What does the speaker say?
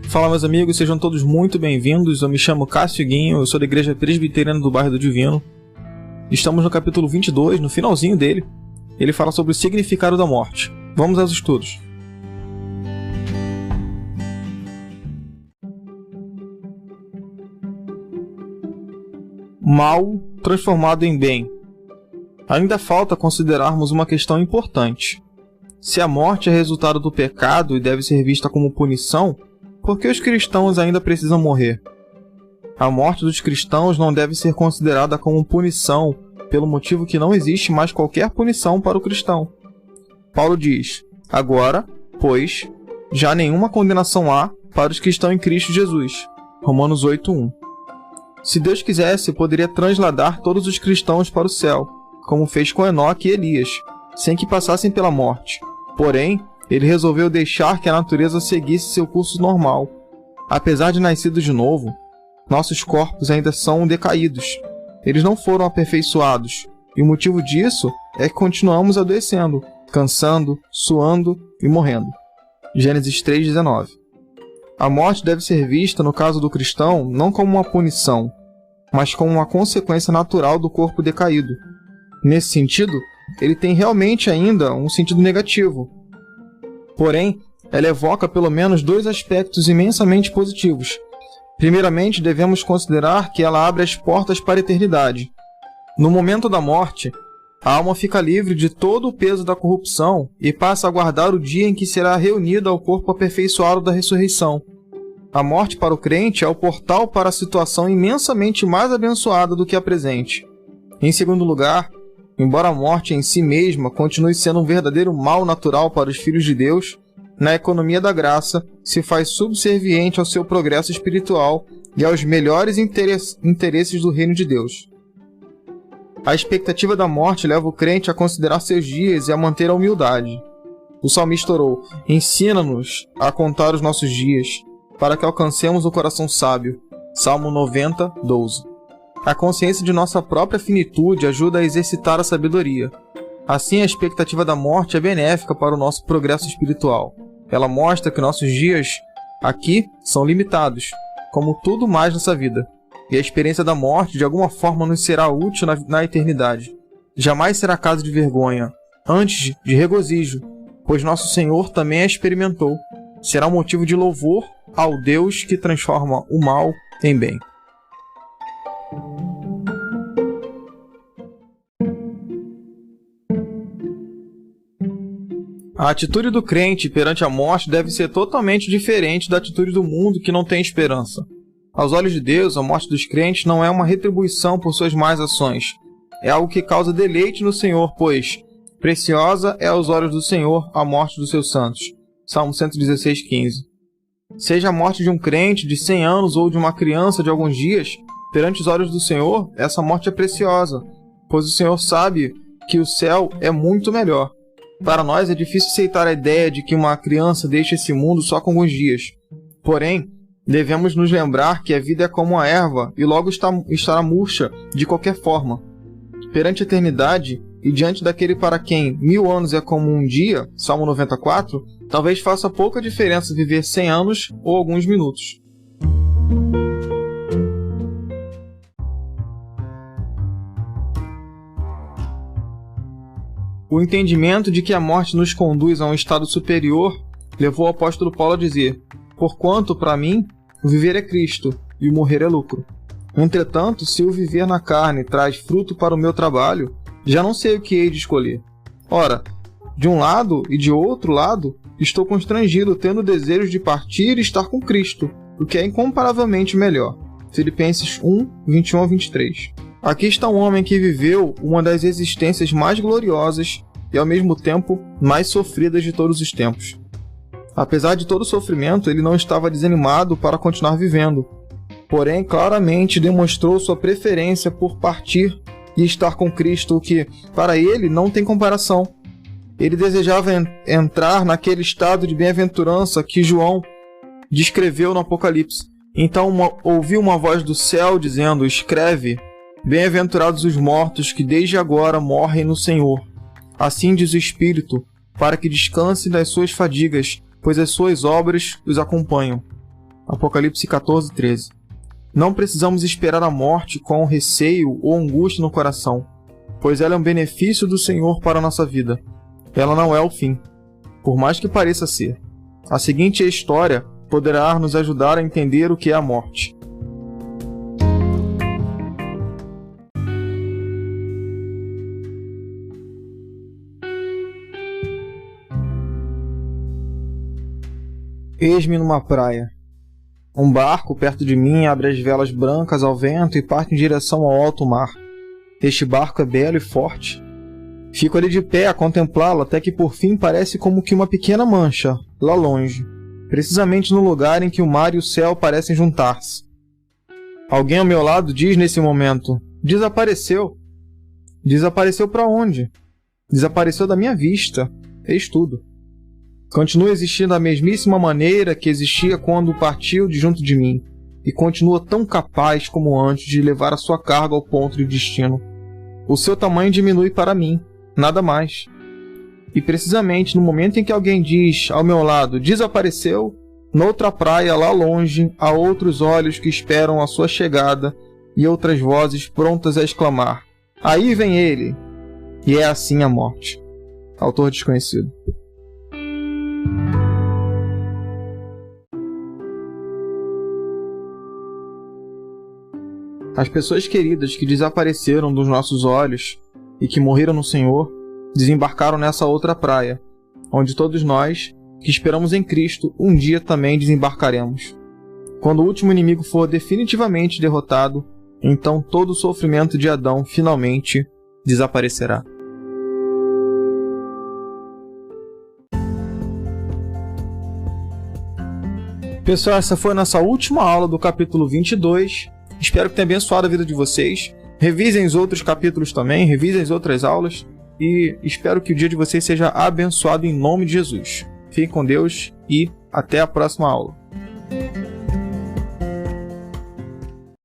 Fala, meus amigos, sejam todos muito bem-vindos. Eu me chamo Cássio Guinho, eu sou da Igreja Presbiteriana do Bairro do Divino. Estamos no capítulo 22, no finalzinho dele. Ele fala sobre o significado da morte. Vamos aos estudos. Mal transformado em bem. Ainda falta considerarmos uma questão importante. Se a morte é resultado do pecado e deve ser vista como punição, por que os cristãos ainda precisam morrer? A morte dos cristãos não deve ser considerada como punição, pelo motivo que não existe mais qualquer punição para o cristão. Paulo diz: agora, pois, já nenhuma condenação há para os que estão em Cristo Jesus. Romanos 8:1. Se Deus quisesse, poderia transladar todos os cristãos para o céu, como fez com Enoque e Elias, sem que passassem pela morte. Porém, ele resolveu deixar que a natureza seguisse seu curso normal. Apesar de nascidos de novo, nossos corpos ainda são decaídos. Eles não foram aperfeiçoados, e o motivo disso é que continuamos adoecendo, cansando, suando e morrendo. Gênesis 3:19. A morte deve ser vista, no caso do cristão, não como uma punição, mas como uma consequência natural do corpo decaído. Nesse sentido, ele tem realmente ainda um sentido negativo. Porém, ela evoca pelo menos dois aspectos imensamente positivos. Primeiramente, devemos considerar que ela abre as portas para a eternidade. No momento da morte, a alma fica livre de todo o peso da corrupção e passa a aguardar o dia em que será reunida ao corpo aperfeiçoado da ressurreição. A morte para o crente é o portal para a situação imensamente mais abençoada do que a presente. Em segundo lugar, embora a morte em si mesma continue sendo um verdadeiro mal natural para os filhos de Deus, na economia da graça se faz subserviente ao seu progresso espiritual e aos melhores interesses do reino de Deus. A expectativa da morte leva o crente a considerar seus dias e a manter a humildade. O salmista orou: ensina-nos a contar os nossos dias, para que alcancemos o coração sábio. Salmo 90:12. A consciência de nossa própria finitude ajuda a exercitar a sabedoria. Assim, a expectativa da morte é benéfica para o nosso progresso espiritual. Ela mostra que nossos dias aqui são limitados, como tudo mais nessa vida, e a experiência da morte de alguma forma nos será útil na eternidade. Jamais será caso de vergonha, antes de regozijo, pois nosso Senhor também a experimentou. Será um motivo de louvor ao Deus que transforma o mal em bem. A atitude do crente perante a morte deve ser totalmente diferente da atitude do mundo que não tem esperança. Aos olhos de Deus, a morte dos crentes não é uma retribuição por suas más ações. É algo que causa deleite no Senhor, pois preciosa é aos olhos do Senhor a morte dos seus santos. Salmo 116:15. Seja a morte de um crente de 100 anos ou de uma criança de alguns dias, perante os olhos do Senhor, essa morte é preciosa, pois o Senhor sabe que o céu é muito melhor. Para nós é difícil aceitar a ideia de que uma criança deixe esse mundo só com alguns dias. Porém, devemos nos lembrar que a vida é como a erva e logo estará murcha de qualquer forma. Perante a eternidade e diante daquele para quem 1000 anos é como um dia, Salmo 94, talvez faça pouca diferença viver 100 anos ou alguns minutos. O entendimento de que a morte nos conduz a um estado superior levou o apóstolo Paulo a dizer: porquanto, para mim, o viver é Cristo e o morrer é lucro. Entretanto, se o viver na carne traz fruto para o meu trabalho, já não sei o que hei de escolher. Ora, de um lado e de outro lado, estou constrangido, tendo desejos de partir e estar com Cristo, o que é incomparavelmente melhor. Filipenses 1:21-23. Aqui está um homem que viveu uma das existências mais gloriosas e, ao mesmo tempo, mais sofridas de todos os tempos. Apesar de todo o sofrimento, ele não estava desanimado para continuar vivendo. Porém, claramente demonstrou sua preferência por partir e estar com Cristo, o que, para ele, não tem comparação. Ele desejava entrar naquele estado de bem-aventurança que João descreveu no Apocalipse. Então ouviu uma voz do céu dizendo: escreve: bem-aventurados os mortos que desde agora morrem no Senhor. Assim diz o Espírito, para que descanse das suas fadigas, pois as suas obras os acompanham. Apocalipse 14:13. Não precisamos esperar a morte com receio ou angústia no coração, pois ela é um benefício do Senhor para a nossa vida. Ela não é o fim, por mais que pareça ser. A seguinte história poderá nos ajudar a entender o que é a morte. Eis-me numa praia. Um barco perto de mim abre as velas brancas ao vento e parte em direção ao alto mar. Este barco é belo e forte. Fico ali de pé a contemplá-lo até que por fim parece como que uma pequena mancha, lá longe, precisamente no lugar em que o mar e o céu parecem juntar-se. Alguém ao meu lado diz nesse momento: desapareceu. Desapareceu para onde? Desapareceu da minha vista. Eis tudo. Continua existindo da mesmíssima maneira que existia quando partiu de junto de mim, e continua tão capaz como antes de levar a sua carga ao ponto de destino. O seu tamanho diminui para mim, nada mais. E precisamente no momento em que alguém diz ao meu lado, desapareceu, noutra praia lá longe há outros olhos que esperam a sua chegada e outras vozes prontas a exclamar: aí vem ele! E é assim a morte. Autor desconhecido. As pessoas queridas que desapareceram dos nossos olhos e que morreram no Senhor, desembarcaram nessa outra praia, onde todos nós, que esperamos em Cristo, um dia também desembarcaremos. Quando o último inimigo for definitivamente derrotado, então todo o sofrimento de Adão finalmente desaparecerá. Pessoal, essa foi a nossa última aula do capítulo 22. Espero que tenha abençoado a vida de vocês. Revisem os outros capítulos também, revisem as outras aulas. E espero que o dia de vocês seja abençoado em nome de Jesus. Fiquem com Deus e até a próxima aula.